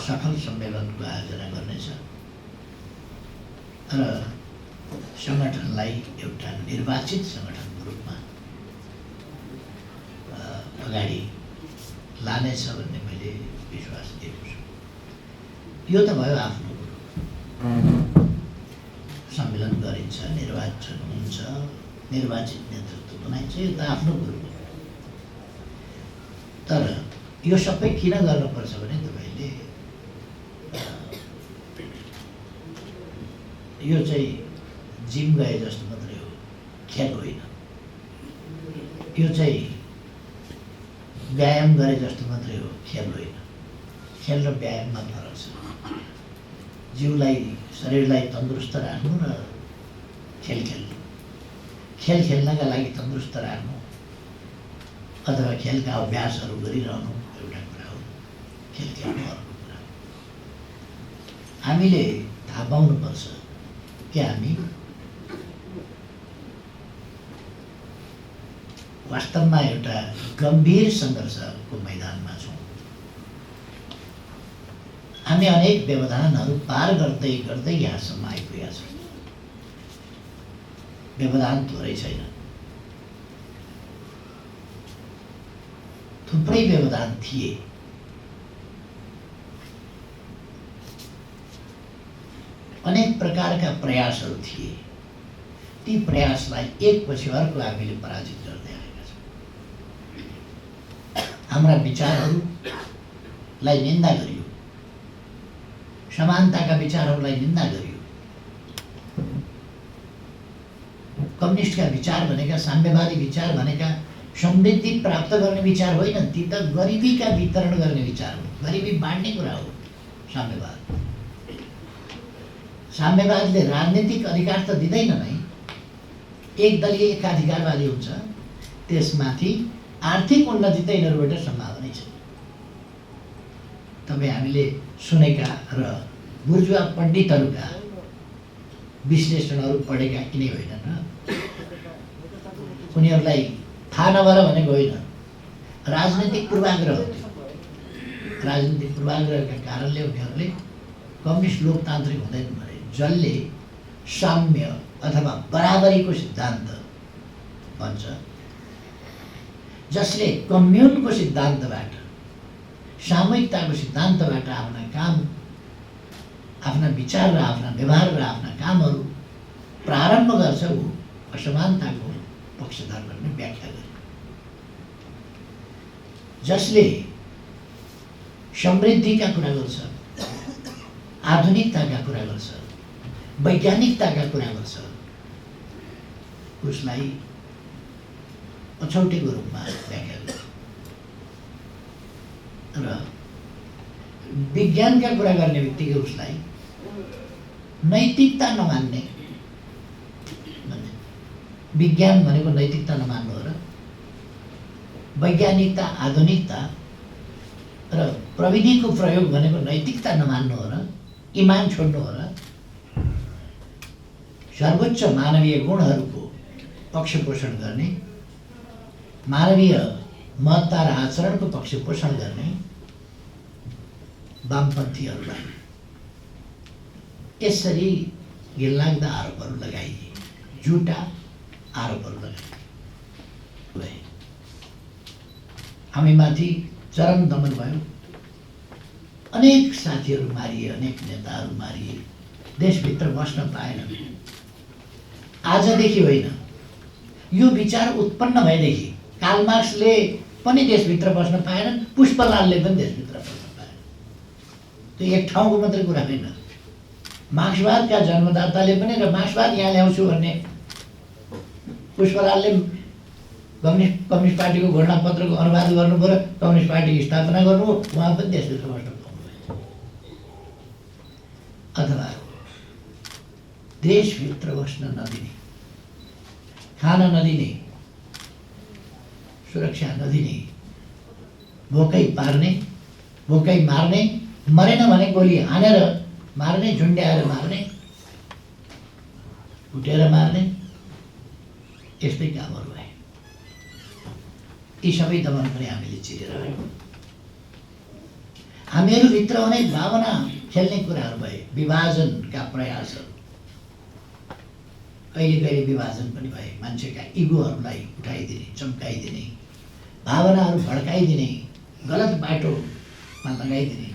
सफल सम्मेलनको आयोजना गर्नेछ र सङ्गठनलाई एउटा निर्वाचित सङ्गठनको रूपमा अगाडि लानेछ भन्ने मैले विश्वास दिएको छु। यो त भयो आफ्नो कुरो, सम्मेलन गरिन्छ, निर्वाचन हुन्छ, निर्वाचित नेतृत्व बनाइन्छ, यो त आफ्नो कुरो हो। तर यो सबै किन गर्नुपर्छ भने तपाईँले यो चाहिँ जिम गए जस्तो मात्रै हो, खेल होइन। यो चाहिँ व्यायाम गरे जस्तो मात्रै हो, खेल होइन। खेल र व्यायाममा फरक छ। जिउलाई, शरीरलाई तन्दुरुस्त राख्नु र खेल खेल्नु। खेल खेल्नका लागि तन्दुरुस्त राख्नु अथवा खेलका अभ्यासहरू गरिरहनु एउटा कुरा हो, खेल खेल्नु अर्को कुरा हो। हामीले थाहा पाउनुपर्छ कि हामी वास्तवमा एउटा गम्भीर सङ्घर्षको मैदानमा छौँ। हामी अनेक व्यवधानहरू पार गर्दै गर्दै यहाँसम्म आइपुगेका छौँ। व्यवधान थोरै छैन, थुप्रै व्यवधान थिए। अनेक प्रकारका प्रयासहरू थिए। ती प्रयासलाई एकपछि अर्को हामीले पराजित गर्दै आएका छौँ। हाम्रा विचारहरूलाई निन्दा गरियो, समानताका विचारहरूलाई निन्दा गरियो। कम्युनिस्टका विचार भनेका, साम्यवादी विचार भनेका समृद्धि प्राप्त गर्ने विचार होइन, ती त गरिबीका वितरण गर्ने विचार हो, गरिबी बाँड्ने कुरा हो साम्यवाद। साम्यवादले राजनीतिक अधिकार त दिँदैन नै, एक दलीय एकाधिकारवादी हुन्छ। त्यसमाथि आर्थिक उन्नति त यिनीहरूबाट सम्भावना नै छ। तपाईँ हामीले सुनेका र बुर्जुवा पण्डितहरूका विश्लेषणहरू पढेका किनै होइनन् र उनीहरूलाई थाहा नभएर भनेको होइन, राजनीतिक पूर्वाग्रह हो। राजनीतिक पूर्वाग्रहका कारणले उनीहरूले कम्युनिस्ट लोकतान्त्रिक हुँदैन भने, जसले साम्य अथवा बराबरीको सिद्धान्त भन्छ, जसले कम्युनको सिद्धान्तबाट, सामूहिकताको सिद्धान्तबाट आफ्ना काम, आफ्ना विचार र आफ्ना व्यवहार र आफ्ना कामहरू प्रारम्भ गर्छ, ऊ असमानताको पक्षधर भन्ने व्याख्या गर्छ। जसले समृद्धिका कुरा गर्छ, आधुनिकताका कुरा गर्छ, वैज्ञानिकताका कुरा गर्छ, उसलाई पछौटेको रूपमा व्याख्या गर्छ। र विज्ञानका कुरा गर्ने बित्तिकै उसलाई नैतिकता नमान्ने, विज्ञान भनेको नैतिकता नमान्नु हो र वैज्ञानिकता, आधुनिकता र प्रविधिको प्रयोग भनेको नैतिकता नमान्नु हो र इमान छोड्नु हो र सर्वोच्च मानवीय गुणहरूको पक्षपोषण गर्ने, मानवीय महत्ता र आचरणको पक्षपोषण गर्ने वामपन्थीहरूलाई यसरी घिनलाग्दा आरोपहरू लगाइए, झुटा आरोपहरू लगाइए। हामीमाथि चरम दमन भयो। अनेक साथीहरू मारिए, अनेक नेताहरू मारिए, देशभित्र बस्न पाएनन्। आजदेखि होइन, यो विचार उत्पन्न भएदेखि कार्ल मार्क्सले पनि देशभित्र बस्न पाएनन्, पुष्पलालले पनि देशभित्र बस्न पाएनन्। त्यो एक ठाउँको मात्रै कुरा होइन। मार्क्सवादका जन्मदाताले पनि र मार्क्सवाद यहाँ ल्याउँछु भन्ने पुष्पलालले कम्युनिस्ट पार्टीको घोषणापत्रको अनुवाद गर्नु पर्यो, कम्युनिस्ट पार्टीको स्थापना गर्नु, उहाँ पनि देशभित्र बस्न पाउनुभएछ। अथवा देशभित्र बस्न नदिने, खान नदिने, सुरक्षा नदिने, भोकै पार्ने, भोकै मार्ने, मरेन भने गोली हानेर मार्ने, झुन्ड्याएर मार्ने, कुटेर मार्ने, यस्तै कामहरू भए। यी सबै दमन पनि हामीले चिरेर आयौँ। हामीहरूभित्र अनेक भावना खेल्ने कुराहरू भए, विभाजनका प्रयासहरू, कहिले कहिले विभाजन पनि भए, मान्छेका इगोहरूलाई उठाइदिने, चम्काइदिने, भावनाहरू भड्काइदिने, गलत बाटोमा लगाइदिने,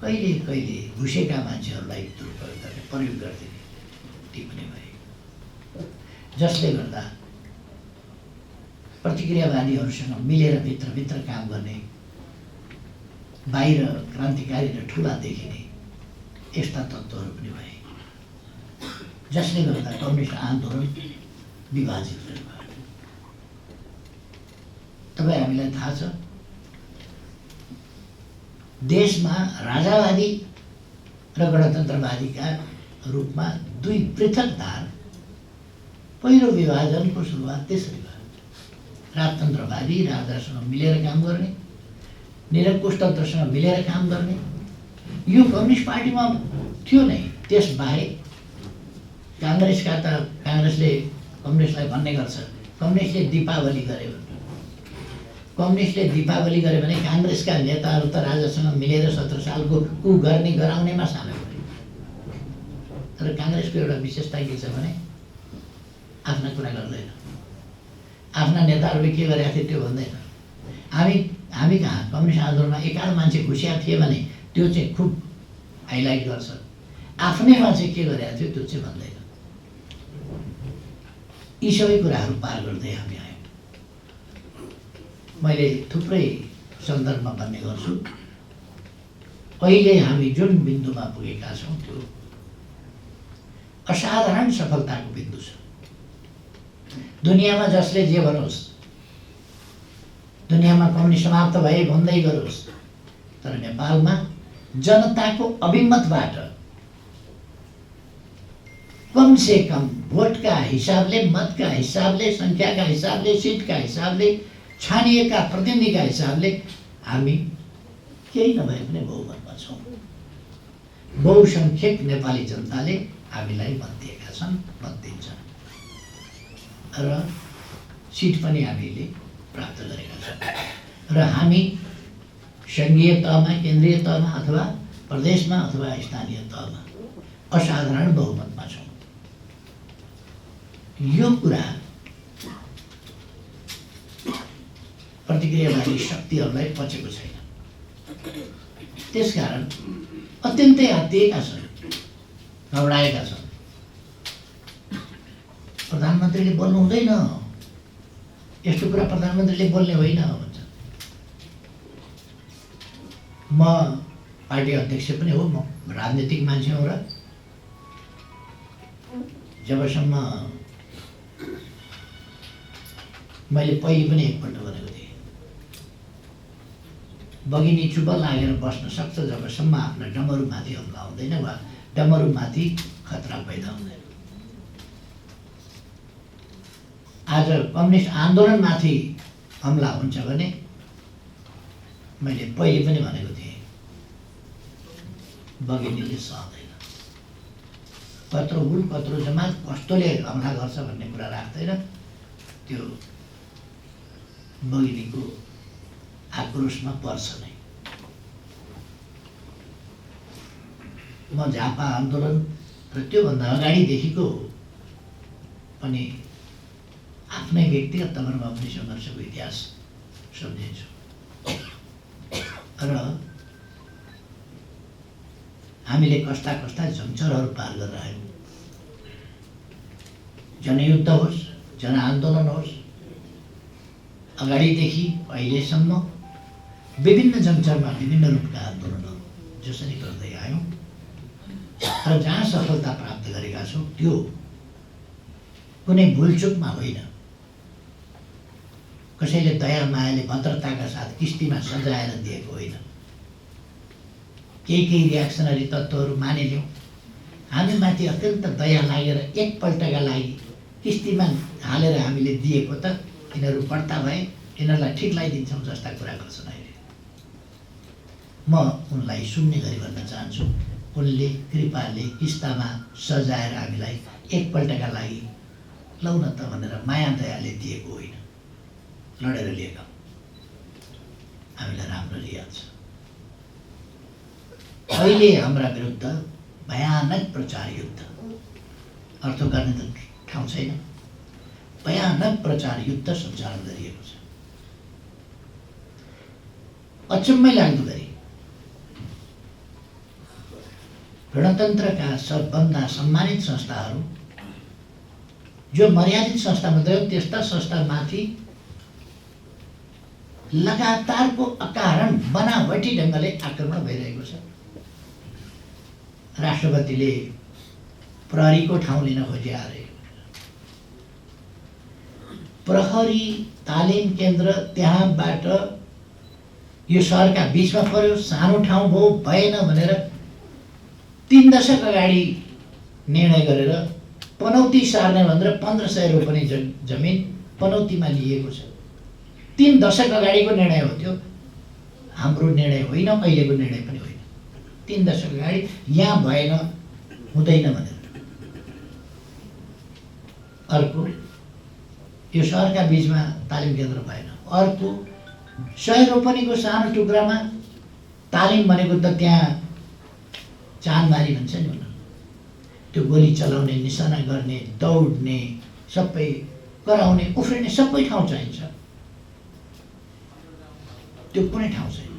कहिले कहिले घुसेका मान्छेहरूलाई दुरुपयोग गर्ने, प्रयोग गरिदिने ती पनि भए, जसले गर्दा प्रतिक्रियावादीहरूसँग मिलेर भित्रभित्र काम गर्ने, बाहिर क्रान्तिकारी र ठुला देखिने यस्ता तत्त्वहरू पनि भए, जसले गर्दा कम्युनिस्ट आन्दोलन विभाजित भयो। तपाईँ हामीलाई थाहा छ, देशमा राजावादी र गणतन्त्रवादीका रूपमा दुई पृथक धार। पहिलो विभाजनको सुरुवात त्यसरी भयो। राजतन्त्रवादी राजासँग मिलेर काम गर्ने, निरङ्कुशतन्त्रसँग मिलेर काम गर्ने, यो कम्युनिस्ट पार्टीमा थियो नै। त्यसबाहेक काङ्ग्रेसका त काङ्ग्रेसले कम्युनिस्टलाई भन्ने गर्छ, कम्युनिस्टले दीपावली गरे भने, कम्युनिस्टले दीपावली गरे भने काङ्ग्रेसका नेताहरू त राजासँग मिलेर 17 सालको कु गर्ने गराउनेमा सामेल भए। तर काङ्ग्रेसको एउटा विशेषता के छ भने आफ्ना कुरा गर्दैन, आफ्ना नेताहरूले के गरेका थिए त्यो भन्दैन। हामी कहाँ कम्युनिस्ट आन्दोलनमा एकाध मान्छे घुसिया थिए भने त्यो चाहिँ खुब हाइलाइट गर्छ, आफ्नैमा चाहिँ के गरेका थियो त्यो चाहिँ भन्दैन। यी सबै कुराहरू पार गर्दै हामी आयौँ। मैले थुप्रै सन्दर्भमा भन्ने गर्छु, अहिले हामी जुन बिन्दुमा पुगेका छौँ त्यो असाधारण सफलताको बिन्दु छ। दुनियाँमा जसले जे भनोस्, दुनियाँमा कम्युनिस्ट समाप्त भए भन्दै गरोस्, तर नेपालमा जनताको अभिमतबाट कम से कम भोटका हिसाबले, मतका हिसाबले, सङ्ख्याका हिसाबले, सिटका हिसाबले, छानिएका प्रतिनिधिका हिसाबले हामी केही नभए पनि बहुमतमा छौँ। बहुसङ्ख्यक नेपाली जनताले हामीलाई मत दिएका छन्, मत दिन्छन् र सिट पनि हामीले प्राप्त गरेका छौँ। र हामी सङ्घीय तहमा, केन्द्रीय तहमा अथवा प्रदेशमा अथवा स्थानीय तहमा असाधारण बहुमतमा छौँ। यो कुरा प्रतिक्रियावादी शक्तिहरूलाई पचेको छैन। त्यसकारण अत्यन्तै हत्तिएका छन्, घबराएका छन्। प्रधानमन्त्रीले बोल्नु हुँदैन, यस्तो कुरा प्रधानमन्त्रीले बोल्ने होइन भन्छ। म पार्टी अध्यक्ष पनि हो, म राजनीतिक मान्छे हो र जबसम्म मैले पहिले पनि एकपल्ट भनेको थिएँ, बगिनी चुप लागेर बस्न सक्छ जबसम्म आफ्ना डमरूमाथि हमला हुँदैन वा डमरूमाथि खतरा पैदा हुँदैन। आज कम्युनिस्ट आन्दोलनमाथि हमला हुन्छ भने मैले पहिले पनि भनेको थिएँ, बगिनीले सहदैन। कत्रो हुल कत्रो जमात कस्तोले हमला गर्छ भन्ने कुरा राख्दैन, त्यो बगिनीको आक्रोशमा पर्छ नै। म झापा आन्दोलन र त्योभन्दा अगाडिदेखिको पनि आफ्नै व्यक्तिगत तवरमा पनि सङ्घर्षको इतिहास सम्झिन्छु र हामीले कस्ता कस्ता जङ्चरहरू पार गरेर आयौँ। जनयुद्ध होस्, जनआन्दोलन होस्, अगाडिदेखि अहिलेसम्म विभिन्न जङ्चरमा विभिन्न रूपका आन्दोलनहरू जसरी गर्दै आयौँ र जहाँ सफलता प्राप्त गरेका छौँ त्यो कुनै भुलचुकमा होइन, कसैले दया मायाले भद्रताका साथ किस्तीमा सजाएर दिएको होइन। केही रियाक्सनरी तत्त्वहरू मानिलियौँ, हामीमाथि अत्यन्त दया लागेर एकपल्टका लागि किस्तीमा हालेर हामीले दिएको त यिनीहरू बढ्ता भए, यिनीहरूलाई ठिक लगाइदिन्छौँ जस्ता कुरा गर्छन् अहिले। म उनलाई सुन्ने गरी भन्न चाहन्छु, उनले कृपाले किस्तामा सजाएर हामीलाई एकपल्टका लागि लौ न त भनेर माया दयाले दिएको होइन, लडेर लिएका। हामीलाई राम्ररी याद छ। अहिले हाम्रा विरुद्ध भयानक प्रचार युद्ध, अर्थ गर्ने त ठाउँ छैन, भयानक प्रचार युद्ध सञ्चालन गरिएको छ। अचम्मै लाग्दो गरी गणतन्त्रका सबभन्दा सम्मानित संस्थाहरू, जो मर्यादित संस्था मात्रै हो, त्यस्ता संस्थामाथि लगातारको अकारण बनावटी ढङ्गले आक्रमण भइरहेको छ। राष्ट्रपतिले प्रहरीको ठाउँ लिन खोजे अरे, प्रहरी तालिम केन्द्र त्यहाँबाट यो सहरका बिचमा पर्यो, सानो ठाउँ भयो, भएन भनेर 3 दशक अगाडि निर्णय गरेर पनौती सार्ने भनेर 1500 रोपनी जमिन पनौतीमा लिएको छ। 3 दशक अगाडिको निर्णय हो त्यो, हाम्रो निर्णय होइन, अहिलेको निर्णय पनि होइन। 3 दशक अगाडि यहाँ भएन, हुँदैन भनेर। अर्को, यो सहरका बिचमा तालिम केन्द्र भएन। अर्को, 100 रोपनीको सानो टुक्रामा तालिम भनेको त त्यहाँ चाँदबारी भन्छ नि, त्यो गोली चलाउने, निशाना गर्ने, दौड्ने, सबै कराउने, उफ्रिने सबै ठाउँ चाहिन्छ। त्यो कुनै ठाउँ छैन।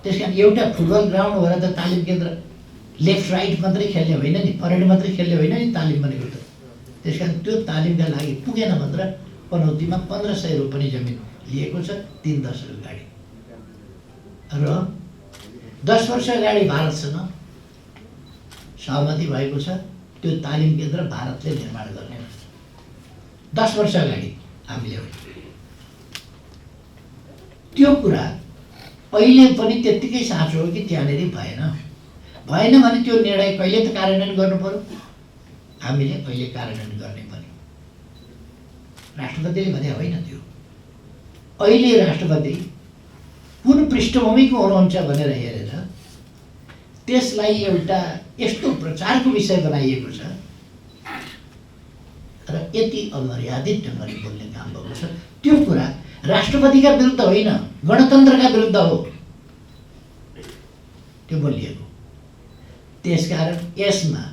त्यसकारण एउटा फुटबल ग्राउन्ड भएर त तालिम केन्द्र लेफ्ट राइट मात्रै खेल्ने होइन नि, परेड मात्रै खेल्ने होइन नि तालिम भनेको त। त्यसकारण त्यो तालिमका लागि पुगेन भनेर पनौतीमा 1500 रोपनी जमिन लिएको छ 3 दशक अगाडि। र 10 वर्ष अगाडि भारतसँग सहमति भएको छ त्यो तालिम केन्द्र भारतले निर्माण गर्ने। 10 वर्ष अगाडि हामीले त्यो कुरा अहिले पनि त्यत्तिकै साँचो हो कि त्यहाँनिर भएन भने त्यो निर्णय कहिले त कार्यान्वयन गर्नु पर्यो, हामीले अहिले कार्यान्वयन गर्ने पर्यो। राष्ट्रपतिले भने होइन त्यो। अहिले राष्ट्रपति कुन पृष्ठभूमिको हुनुहुन्छ भनेर हेरेर त्यसलाई एउटा यस्तो प्रचारको विषय बनाइएको छ र यति अमर्यादित ढङ्गले बोल्ने काम भएको छ। त्यो कुरा राष्ट्रपतिका विरुद्ध होइन, गणतन्त्रका विरुद्ध हो त्यो बोलिएको। त्यसकारण यसमा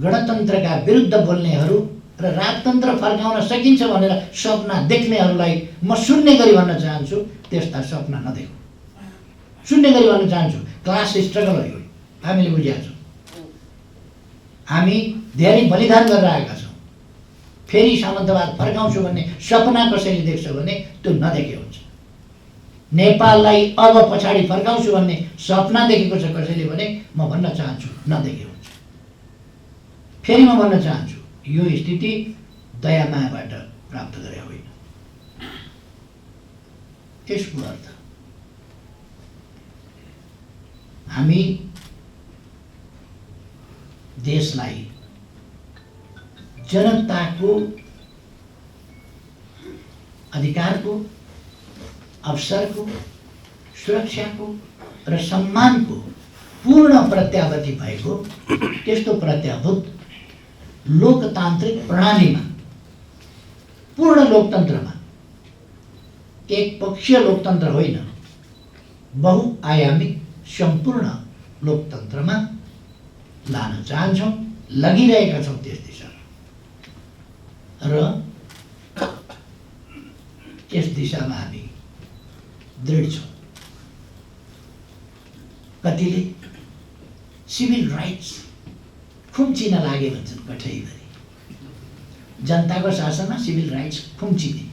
गणतन्त्रका विरुद्ध बोल्नेहरू र राजतन्त्र फर्काउन सकिन्छ भनेर सपना देख्नेहरूलाई म सुन्ने गरी भन्न चाहन्छु, त्यस्ता सपना नदेखौँ। सुन्ने गरी भन्न चाहन्छु, क्लास स्ट्रगल हो यो, हामीले बुझेका छौँ। हामी धेरै बलिदान गरेर आएका छौँ। फेरि सामन्तवाद फर्काउँछु भन्ने सपना कसैले देख्छ भने त्यो नदेखे हुन्छ। नेपाललाई अब पछाडि फर्काउँछु भन्ने सपना देखेको छ कसैले भने म भन्न चाहन्छु नदेखे हुन्छ। फेरि म भन्न चाहन्छु, यो स्थिति दयामायाबाट प्राप्त गरे होइन। यसको अर्थ हामी देशलाई जनताको अधिकारको, अवसरको, सुरक्षाको र सम्मानको पूर्ण प्रत्याभूति भएको त्यस्तो प्रत्याभूत लोकतान्त्रिक प्रणालीमा, पूर्ण लोकतन्त्रमा, एक पक्षीय लोकतन्त्र होइन, बहुआयामिक सम्पूर्ण लोकतन्त्रमा लान चाहन्छौँ, लगिरहेका छौँ त्यस दिशामा। र त्यस दिशामा हामी दृढ छौँ। कतिले सिभिल राइट्स खुम्चिन लागे भन्छन् कठैभरि। जनताको शासनमा सिभिल राइट्स खुम्चिने,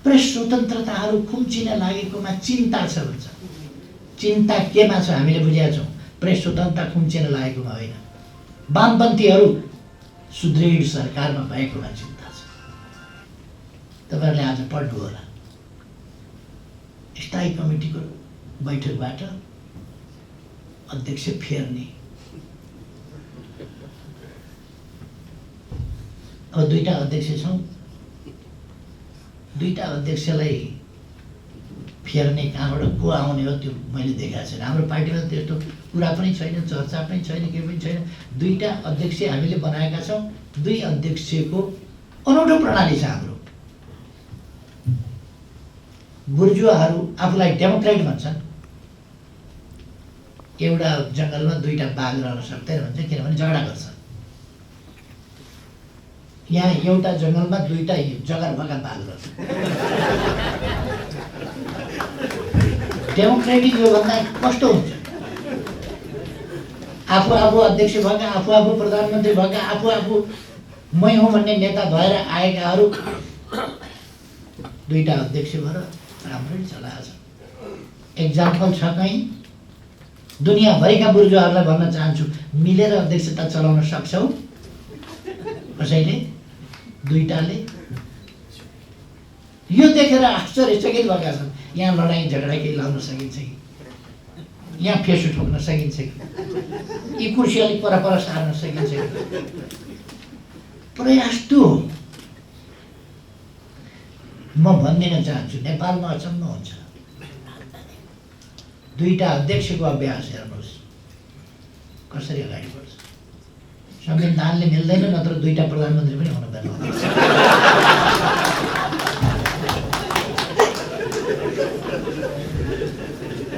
प्रेस स्वतन्त्रताहरू खुम्चिन लागेकोमा चिन्ता छ भन्छ। चिन्ता केमा छ हामीले बुझेका छौँ, प्रेस स्वतन्त्रता खुम्चिन लागेकोमा होइन, वामपन्थीहरू सुदृढ सरकारमा भएकोमा चिन्ता छ। तपाईँहरूले आज पढ्नु होला, स्थायी कमिटीको बैठकबाट अध्यक्ष फेर्ने। अब 2टा अध्यक्ष छौँ, 2टा अध्यक्षलाई फेर्ने कहाँबाट को आउने हो त्यो मैले देखाएको छैन। हाम्रो पार्टीमा त्यस्तो कुरा पनि छैन, चर्चा पनि छैन, केही पनि छैन। 2टा अध्यक्ष हामीले बनाएका छौँ। 2 अध्यक्षको अनौठो प्रणाली छ हाम्रो। बुर्जुवाहरू आफूलाई डेमोक्रेट भन्छन्, एउटा जङ्गलमा दुईटा बाघ रहन सक्दैन भन्छ, किनभने झगडा गर्छ। यहाँ एउटा जङ्गलमा दुईटा जगरभगा बाघ रहन्छ। डेमोक्रेटिक योभन्दा कस्तो हुन्छ? आफू अध्यक्ष भएका, आफू प्रधानमन्त्री भएका, आफू मै हुँ भन्ने नेता भएर आएकाहरू दुईटा अध्यक्ष भएर राम्ररी चलाएको छ। एक्जाम्पल छ कहीँ? दुनियाँभरिका बुर्जुवाहरूलाई भन्न चाहन्छु, मिलेर अध्यक्षता चलाउन सक्छौ कसैले? दुईटाले? यो देखेर आश्चर्यचकित भएका छन्। यहाँ लडाइँ झगडा केही लाउन सकिन्छ कि? यहाँ फेसो ठोक्न सकिन्छ कि? यी कुर्सी अलिक पर सार्न सकिन्छ कि? प्रयास त्यो हो। म भनिदिन चाहन्छु, नेपालमा अचम्म हुन्छ। दुईटा अध्यक्षको अभ्यास हेर्नुहोस् कसरी अगाडि बढ्छ। संविधानले मिल्दैन, नत्र दुईटा प्रधानमन्त्री पनि हुनु पर्ने।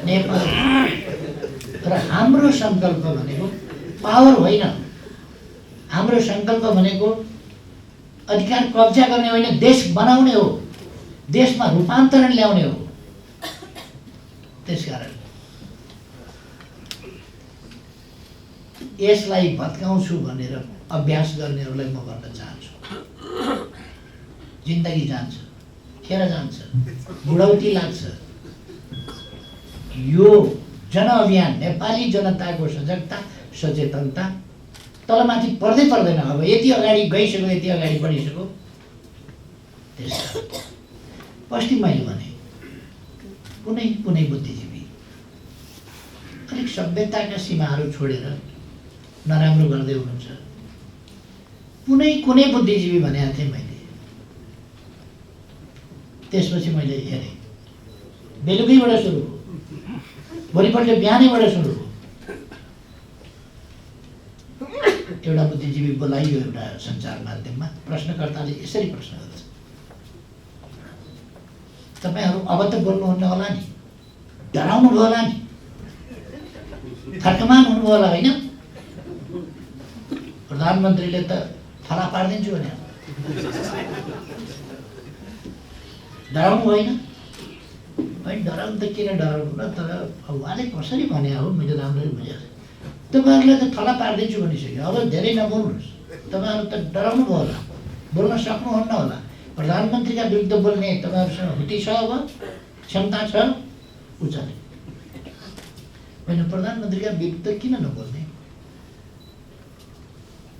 नेपाल र हाम्रो सङ्कल्प भनेको पावर होइन। हाम्रो सङ्कल्प भनेको अधिकार कब्जा गर्ने होइन, देश बनाउने हो, देशमा रूपान्तरण ल्याउने हो। त्यसकारण यसलाई भत्काउँछु भनेर अभ्यास गर्नेहरूलाई म भन्न चाहन्छु, जिन्दगी जान्छ, खेर जान्छ, बुढौती लाग्छ। यो जनअभियान नेपाली जनताको सजगता सचेतनता तलमाथि पर्दै पर्दैन। अब यति अगाडि गइसक्यो, यति अगाडि बढिसक्यो। त्यसकारण अस्ति मैले भने कुनै बुद्धिजीवी अलिक सभ्यताका सीमाहरू छोडेर नराम्रो गर्दै हुनुहुन्छ। कुनै बुद्धिजीवी भनेको थिएँ मैले। त्यसपछि मैले हेरेँ, बेलुकैबाट सुरु हो, भोलिपल्ट बिहानैबाट सुरु हो। एउटा बुद्धिजीवी बोलाइयो एउटा सञ्चार माध्यममा, प्रश्नकर्ताले यसरी प्रश्न गर्छ, तपाईहरू अब त बोल्नुहुन्न होला नि, डराउनु भयो होला नि, थर्कमान हुनुभयो होला होइन? प्रधानमन्त्रीले त फला पारिदिन्छु भने डराउनु होइन? डराउनु त किन डराउनु र? तर उहाँले कसरी भने हो मैले राम्ररी बुझेको छु। तपाईँहरूले त थला पारिदिन्छु भनिसक्यो, अब धेरै नबोल्नुहोस्। तपाईँहरू त डराउनु भयो होला, बोल्न सक्नुहुन्न होला। प्रधानमन्त्रीका विरुद्ध बोल्ने तपाईँहरूसँग हुती छ, अब क्षमता छ उचाले। होइन, प्रधानमन्त्रीका विरुद्ध किन नबोल्ने?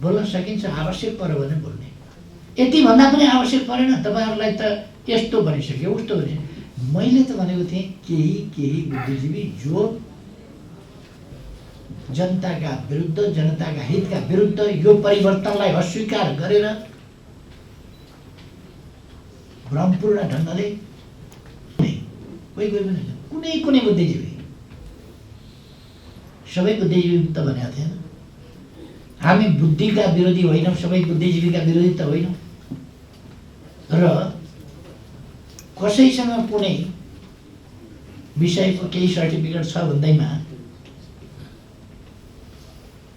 बोल्न सकिन्छ, आवश्यक पर्यो भने बोल्ने। यति भन्दा पनि आवश्यक परेन, तपाईँहरूलाई त यस्तो भनिसक्यो उस्तो भनिसक्यो। मैले त भनेको थिएँ केही बुद्धिजीवी जो जनताका विरुद्ध, जनताका हितका विरुद्ध यो परिवर्तनलाई अस्वीकार गरेर भ्रमपूर्ण ढङ्गले कोही पनि कुनै बुद्धिजीवी, सबै बुद्धिजीवी त भनेको थिएन। हामी बुद्धिका विरोधी होइनौँ, सबै बुद्धिजीवीका विरोधी त होइनौँ। र कसैसँग कुनै विषयको केही सर्टिफिकेट छ भन्दैमा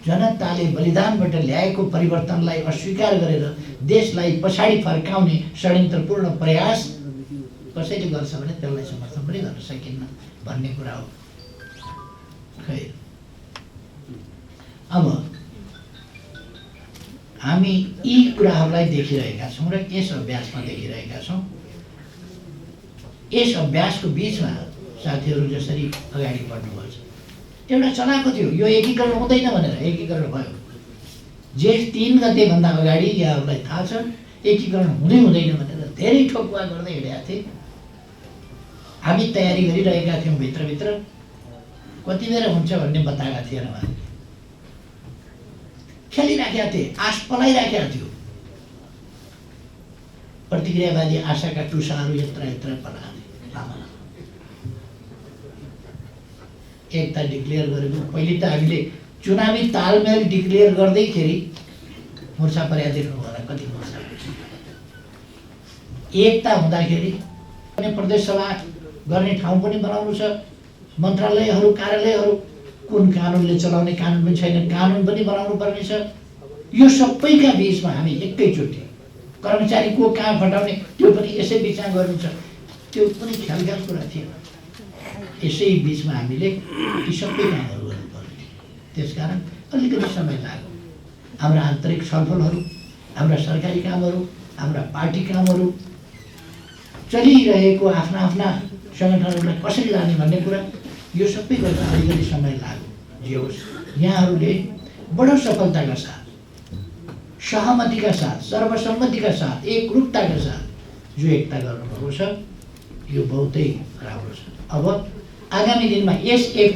जनताले बलिदानबाट ल्याएको परिवर्तनलाई अस्वीकार गरेर देशलाई पछाडि फर्काउने षड्यन्त्रपूर्ण प्रयास कसैले गर्छ भने त्यसलाई समर्थन पनि गर्न सकिन्न भन्ने कुरा हो। खै अब हामी यी कुराहरूलाई देखिरहेका छौँ र यस अभ्यासमा देखिरहेका छौँ। यस अभ्यासको बिचमा साथीहरू जसरी अगाडि बढ्नुभएको छ, एउटा चलाएको थियो यो एकीकरण हुँदैन भनेर, एकीकरण भयो। जेठ 3 गतेभन्दा अगाडि यहाँहरूलाई थाहा छ एकीकरण हुँदैन भनेर धेरै ठोकुवा गर्दै हिँडेका थिए। हामी तयारी गरिरहेका थियौँ, भित्रभित्र कति बेर हुन्छ भन्ने बताएका थिएन। उहाँले खेलिराखेका थिए, आश पलाइराखेका थियो। प्रतिक्रियावादी आशाका टुसाहरू यत्र पलाए। एकता डिक्लेयर गरेको पहिले त हामीले चुनावी तालमेल डिक्लेयर गर्दैखेरि मोर्चा पर्या देख्नु होला। कति मोर्चा एकता हुँदाखेरि प्रदेश सभा गर्ने ठाउँ पनि बनाउनु छ, मन्त्रालयहरू कार्यालयहरू कुन कानुनले चलाउने कानुन पनि छैन, कानुन पनि बनाउनु पर्ने छ। यो सबैका बिचमा हामी एकैचोटि कर्मचारी को कहाँ फटाउने त्यो पनि यसै बिचमा गर्नु छ, त्यो पनि ख्यालका कुरा थिएन। यसै बिचमा हामीले यी सबै कामहरू गर्नुपर्ने थियो। त्यसकारण अलिकति समय लाग्यो। हाम्रा आन्तरिक छलफलहरू, हाम्रा सरकारी कामहरू, हाम्रा पार्टी कामहरू, चलिरहेको आफ्ना आफ्ना सङ्गठनहरूलाई कसरी लाने भन्ने कुरा, यो सबै गर्दा अलिकति समय लाग्यो। जे होस्, यहाँहरूले बडो सफलताका साथ, सहमतिका साथ, सर्वसम्मतिका साथ, एकरूपताका साथ जो एकता गर्नुभएको छ, यो बहुतै राम्रो छ। अब आगामी दिनमा यस एकता